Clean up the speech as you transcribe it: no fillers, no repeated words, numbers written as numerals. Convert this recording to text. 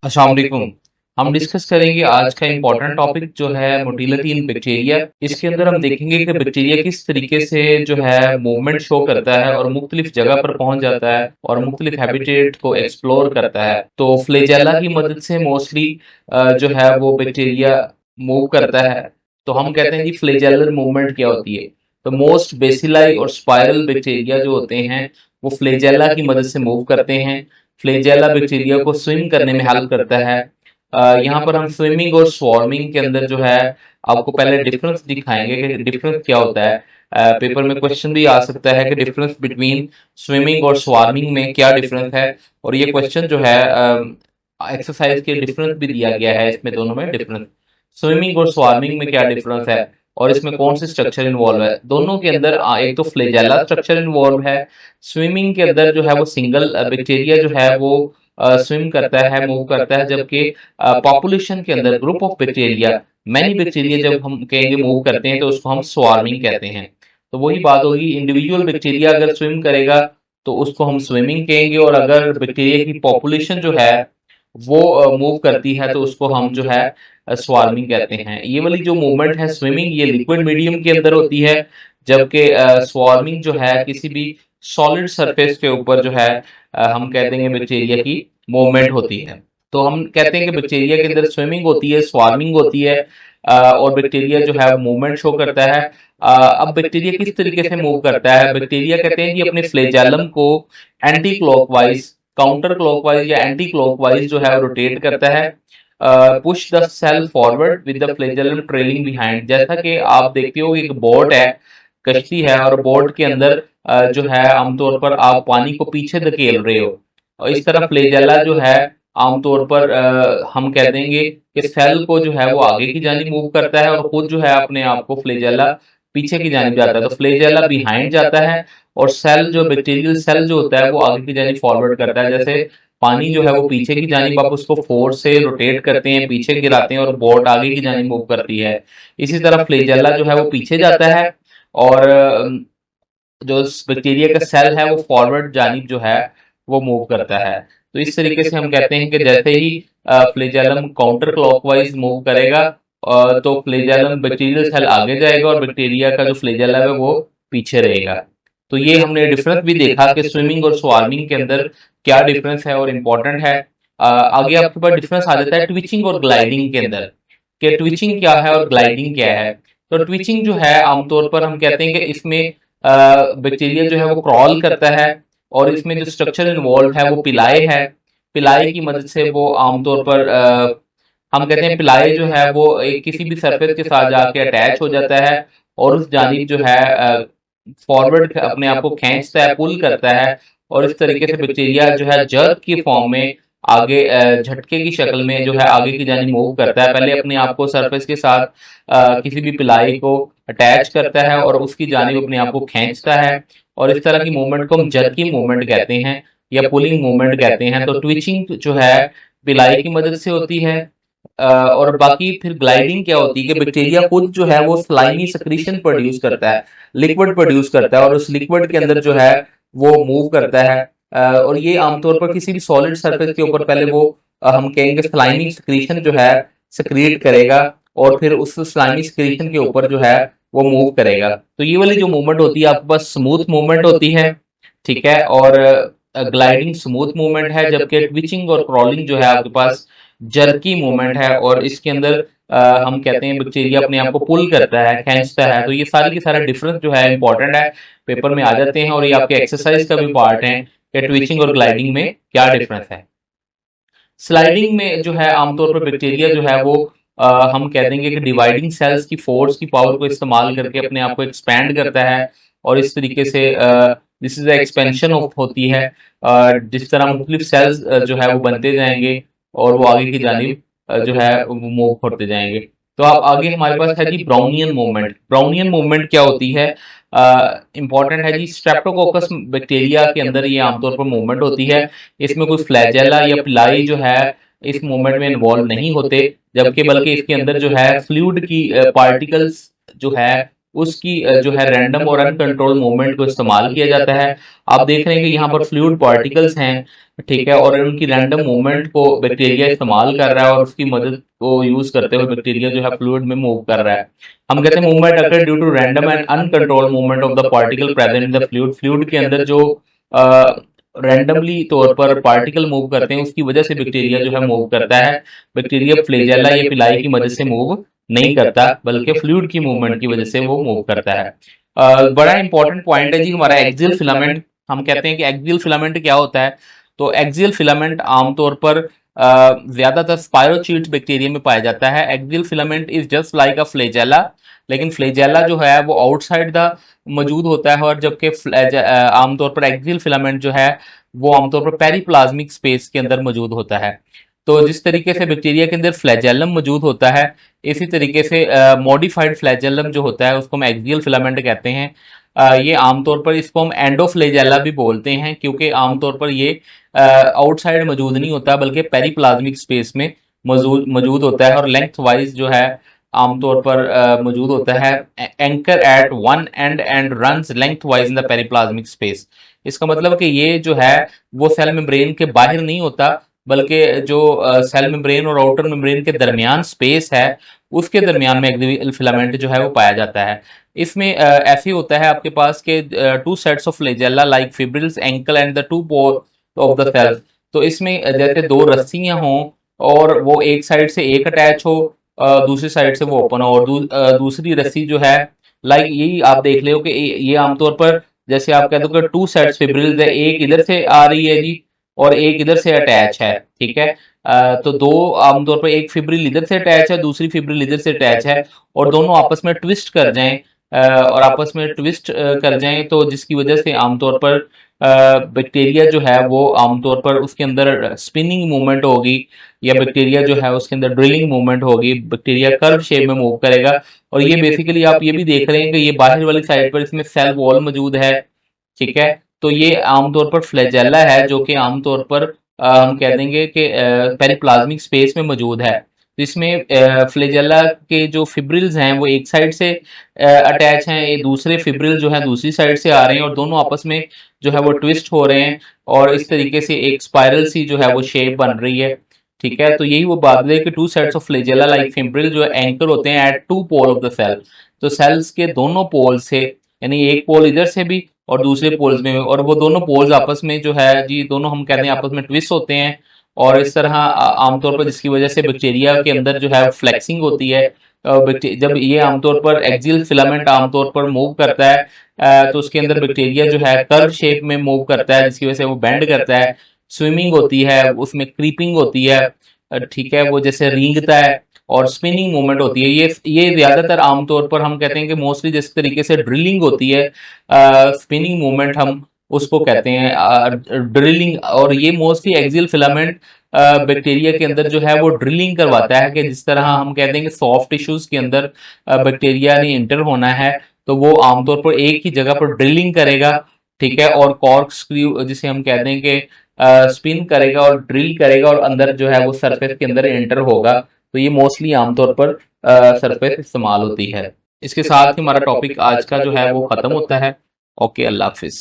अस्सलाम वालेकुम। हम डिस्कस करेंगे आज का इम्पोर्टेंट टॉपिक जो है मोटिलिटी इन बैक्टीरिया। इसके अंदर हम देखेंगे कि बैक्टीरिया किस तरीके से जो है मूवमेंट शो करता है और मुख्तलिफ जगह पर पहुंच जाता है और मुख्तलिफ हैबिटेट को एक्सप्लोर करता है। तो फ्लैजेला की मदद से मोस्टली जो है वो बैक्टीरिया मूव करता है। तो हम कहते हैं जी फ्लैजेलर मूवमेंट क्या होती है। तो मोस्ट बेसिलाई और स्पाइरल बैक्टीरिया जो होते हैं वो फ्लैजेला की मदद से मूव करते हैं। फ्लैजेला बैक्टीरिया को स्विम करने में हेल्प करता है। यहाँ पर हम स्विमिंग और स्वार्मिंग के अंदर जो है आपको पहले डिफरेंस दिखाएंगे कि डिफरेंस क्या होता है। पेपर में क्वेश्चन भी आ सकता है कि डिफरेंस बिटवीन स्विमिंग और स्वार्मिंग में क्या डिफरेंस है। और ये क्वेश्चन जो है एक्सरसाइज के डिफरेंस भी दिया गया है, इसमें दोनों में डिफरेंस स्विमिंग और स्वार्मिंग में क्या डिफरेंस है और इसमें कौन से स्ट्रक्चर इन्वॉल्व है। दोनों के अंदर एक तो फ्लैजेला स्ट्रक्चर इन्वॉल्व है। स्विमिंग के अंदर जो है वो सिंगल बैक्टीरिया जो है वो स्विम करता है, मूव करता है, जबकि पॉपुलेशन के अंदर group of bacteria many bacteria जब हम कहेंगे मूव करते हैं तो उसको हम स्वार्मिंग कहते हैं। तो वही बात होगी, इंडिविजुअल बैक्टीरिया अगर स्विम करेगा तो उसको हम स्विमिंग कहेंगे, और अगर बैक्टीरिया की पॉपुलेशन जो है वो मूव करती है तो उसको हम जो है स्वार्मिंग कहते हैं। ये वाली जो मूवमेंट है स्विमिंग, ये लिक्विड मीडियम के अंदर होती है, जबकि स्वार्मिंग जो है किसी भी सॉलिड सरफेस के ऊपर जो है हम कह देंगे बैक्टीरिया की मूवमेंट होती है। तो हम कहते हैं कि बैक्टीरिया के अंदर स्विमिंग होती है, स्वार्मिंग होती है, और बैक्टीरिया जो है मूवमेंट शो करता है। अब बैक्टीरिया किस तरीके से मूव करता है। बैक्टीरिया कहते हैं कि अपने फ्लैजेलम को एंटी क्लॉकवाइज, काउंटर क्लॉकवाइज या एंटी क्लॉकवाइज जो है रोटेट करता है। Push the cell forward with the flagellum trailing behind. जैसा कि आप देखते हो एक बोट है, कश्ती है, और बोट के अंदर जो है आमतौर पर आप पानी को पीछे धकेल रहे हो, और इस तरह फ्लैजेला जो है आमतौर पर हम कह देंगे कि सेल को जो है वो आगे की जानिब मूव करता है और खुद जो है अपने आप को फ्लैजेला पीछे की जानिब जाता है। तो फ्लैजेला बिहाइंड जाता है और सेल जो बैक्टीरियल सेल जो होता है वो आगे की जानिब फॉरवर्ड करता है। जैसे पानी जो है वो पीछे की जानिब आप उसको फोर्स से रोटेट करते हैं, पीछे गिराते हैं और बोट आगे की जानिब मूव करती है। इसी तरह फ्लैजेला जो है वो पीछे जाता है और जो बैक्टीरिया का सेल है वो फॉरवर्ड जानिब जो है वो मूव करता है। तो इस तरीके से हम कहते हैं कि जैसे ही फ्लैजेलम काउंटर क्लॉकवाइज मूव करेगा तो फ्लैजेलम बैक्टीरियल सेल आगे जाएगा और बैक्टीरिया का जो फ्लैजेलम है वो पीछे रहेगा। तो ये हमने डिफरेंस भी देखा कि स्विमिंग और स्वार्मिंग के अंदर क्या डिफरेंस है और इम्पोर्टेंट है। आगे आपके पास डिफरेंस आ जाता है ट्विचिंग और ग्लाइडिंग के अंदर, कि ट्विचिंग क्या है और ग्लाइडिंग क्या है। तो ट्विचिंग जो है आमतौर पर हम कहते हैं कि इसमें बैक्टीरिया जो है वो क्रॉल करता है और इसमें जो स्ट्रक्चर इन्वॉल्व है वो पिलाए है। पिलाए की मदद से वो आमतौर पर हम कहते हैं पिलाए जो है वो एक किसी भी सरफेस के साथ जाके अटैच हो जाता है और उस जानिब जो है फॉरवर्ड अपने आप को खींचता है, पुल करता है, और इस तरीके से बैक्टीरिया जो है जर्क की फॉर्म में आगे झटके की शक्ल में जो है आगे की जानिब मूव करता है। पहले अपने आप को सरफेस के साथ किसी भी पिलाई को अटैच करता है और उसकी जानिब अपने आप को खींचता है, और इस तरह की मूवमेंट को हम जर्की मूवमेंट कहते हैं या पुलिंग मूवमेंट कहते हैं। तो ट्विचिंग जो है पिलाई की मदद से होती है। और बाकी फिर ग्लाइडिंग क्या होती है कि बैक्टीरिया खुद जो है वो स्लाइमी सेक्रीशन प्रोड्यूस करता है, लिक्विड प्रोड्यूस करता है, और उस लिक्विड के अंदर जो है वो मूव करता है। और ये आमतौर पर किसी भी सॉलिड सरफेस के ऊपर पहले वो हम कहेंगे स्लाइमी सेक्रीशन जो है सक्रिएट करेगा और फिर उस स्लाइमी सेक्रीशन के ऊपर जो है वो मूव करेगा। तो ये वाली जो मूवमेंट होती है आपके पास स्मूथ मूवमेंट होती है, ठीक है, और ग्लाइडिंग स्मूथ मूवमेंट है, जबकि ट्विचिंग और क्रॉलिंग जो है आपके पास जर्की मूवमेंट है और इसके अंदर हम कहते हैं बैक्टीरिया अपने आप को पुल करता है, खींचता है। तो ये सारी की सारा डिफरेंस जो है इंपॉर्टेंट है, पेपर में आ जाते हैं और ये आपके एक्सरसाइज का भी पार्ट है कि ट्विचिंग और ग्लाइडिंग में क्या डिफरेंस है। स्लाइडिंग में जो है आमतौर पर बैक्टीरिया जो है वो हम कह देंगे कि डिवाइडिंग सेल्स की फोर्स की पावर को इस्तेमाल करके अपने आप को एक्सपैंड करता है, और इस तरीके से दिस इज एक्सपेंशन ऑफ होती है। जिस तरह मुख्तलिफ सेल्स जो है वो बनते जाएंगे और वो आगे की जानिब जो है वो मूव करते जाएंगे। तो अब आगे हमारे पास है जी ब्राउनियन मूवमेंट। ब्राउनियन मूवमेंट क्या होती है, इंपॉर्टेंट है जी। स्ट्रेप्टोकोकस बैक्टीरिया के अंदर ये आमतौर पर मूवमेंट होती है। इसमें कोई फ्लैजेला या पिलाई जो है इस मूवमेंट में इन्वॉल्व नहीं होते, जबकि बल्कि इसके अंदर जो है फ्लूइड की पार्टिकल्स जो है उसकी जो है रैंडम और अनकंट्रोल मूवमेंट को इस्तेमाल किया जाता है। आप देख रहे हैं कि यहाँ पर फ्लूइड पार्टिकल्स हैं, ठीक है, और उनकी रैंडम मूवमेंट को बैक्टीरिया इस्तेमाल कर रहा है और उसकी मदद को यूज करते हुए बैक्टीरिया जो है फ्लूइड में मूव कर रहा है। हम कहते हैं movement occur due to random and uncontrolled movement of the particle present in the fluid. Fluid के अंदर जो रैंडमली तौर पर पार्टिकल मूव करते हैं उसकी वजह से बैक्टीरिया जो है मूव करता है। बैक्टीरिया फ्लैजेला या पिलाई की मदद से मूव नहीं करता, बल्कि फ्लूइड की मूवमेंट की वजह से वो मूव करता है। बड़ा इंपॉर्टेंट पॉइंट है जी हमारा एक्सियल फिलामेंट। हम कहते हैं कि एक्सियल फिलामेंट क्या होता है। तो एक्सियल फिलामेंट आमतौर पर ज्यादातर स्पायरोचीट्स बैक्टीरिया में पाया जाता है। Axial filament is just like a flagella, लेकिन फ्लैजेला जो है वो आउटसाइड द मौजूद होता है, और जबकि आमतौर पर एक्सियल फिलामेंट जो है वो आमतौर पर पेरिप्लाज्मिक स्पेस के अंदर मौजूद होता है। तो जिस तरीके से बैक्टीरिया के अंदर फ्लैजेलम मौजूद होता है, इसी तरीके से मॉडिफाइड फ्लैजेलम जो होता है उसको हम एक्सियल फिलामेंट कहते हैं। ये आमतौर पर इसको हम एंडोफ्लेजेला भी बोलते हैं, क्योंकि आमतौर पर ये आउटसाइड मौजूद नहीं होता बल्कि पेरिप्लाज्मिक स्पेस में मौजूद होता है, और लेंथ वाइज जो है आमतौर पर मौजूद होता है। Anchor at one end runs lengthwise in the periplasmic space. इसका मतलब कि ये जो है वो सेल मेम्ब्रेन के बाहर नहीं होता, बल्कि जो सेल मेम्ब्रेन और आउटर मेम्ब्रेन के दरमियान स्पेस है उसके दरमियान में एक्सियल फिलामेंट जो है वो पाया जाता है। इसमें ऐसे होता है आपके पास के two sets of flagella like fibrils ankle and the two pole of the cell. तो इसमें जैसे दो रस्सियां हों और वो एक साइड से एक अटैच हो, दूसरी साइड से वो ओपन हो, और दूसरी रस्सी जो है लाइक यही आप देख ले हो कि ये आमतौर पर जैसे आप कहते हो कि टू सेट्स फिब्रिल्स है, एक इधर से आ रही है जी और एक इधर से अटैच है, ठीक है। तो दो आमतौर पर एक फिब्रिल इधर से अटैच है, दूसरी फिब्रिल इधर से अटैच है, और दोनों आपस में ट्विस्ट कर जाएं, और आपस में ट्विस्ट कर जाएं, तो जिसकी वजह से आमतौर पर बैक्टीरिया जो है वो आमतौर पर उसके अंदर स्पिनिंग मूवमेंट होगी, या बैक्टीरिया जो है उसके अंदर ड्रिलिंग मूवमेंट होगी। बैक्टीरिया कर्व शेप में मूव करेगा, और ये बेसिकली आप ये भी देख रहे हैं कि ये बाहर वाली साइड पर इसमें सेल वॉल मौजूद है, ठीक है। तो ये आमतौर पर फ्लैजेला है जो कि आमतौर पर हम कह देंगे कि पेरिप्लाज्मिक स्पेस में मौजूद है। तो इसमें फ्लैजेला के जो फिब्रिल्स हैं वो एक साइड से अटैच हैं, ये दूसरे फिब्रिल जो है दूसरी साइड से आ रहे हैं, और दोनों आपस में जो है वो ट्विस्ट हो रहे हैं, और इस तरीके से एक स्पाइरल सी जो है वो शेप बन रही है, ठीक है। तो यही वो बात है कि two sets of flagella like fibril जो एंकर होते हैं at two pole of the cell. तो सेल्स के दोनों पोल से, यानी एक पोल इधर से भी और दूसरे पोल्स में, और वो दोनों पोल्स आपस में जो है जी दोनों हम कहते हैं आपस में ट्विस्ट होते हैं, और इस तरह आमतौर पर जिसकी वजह से बैक्टीरिया के अंदर जो है फ्लेक्सिंग होती है। जब ये आमतौर पर एक्सियल फिलामेंट आमतौर पर मूव करता है, तो उसके अंदर बैक्टीरिया जो है कर्व शेप में मूव करता है, जिसकी वजह से वो बेंड करता है, स्विमिंग होती है, उसमें क्रीपिंग होती है, ठीक है, वो जैसे रेंगता है, और स्पिनिंग मूवमेंट होती है। ये ज्यादातर आमतौर पर हम कहते हैं कि मोस्टली जिस तरीके से ड्रिलिंग होती है, स्पिनिंग मूवमेंट हम उसको कहते हैं ड्रिलिंग, और ये मोस्टली एक्सियल फिलामेंट बैक्टीरिया के अंदर जो है वो ड्रिलिंग करवाता है, कि जिस तरह हम कहते हैं कि सॉफ्ट टिश्यूज के अंदर बैक्टीरिया ने इंटर होना है, तो वो आमतौर पर एक ही जगह पर ड्रिलिंग करेगा, ठीक है, और कॉर्क स्क्रू जिसे हम कहते हैं कि स्पिन करेगा और ड्रिल करेगा, और अंदर जो है वो सरफेस के अंदर एंटर होगा। तो ये मोस्टली आमतौर पर सरफेस इस्तेमाल होती है। इसके साथ ही हमारा टॉपिक आज का जो है वो खत्म होता है। ओके, अल्लाह हाफिज।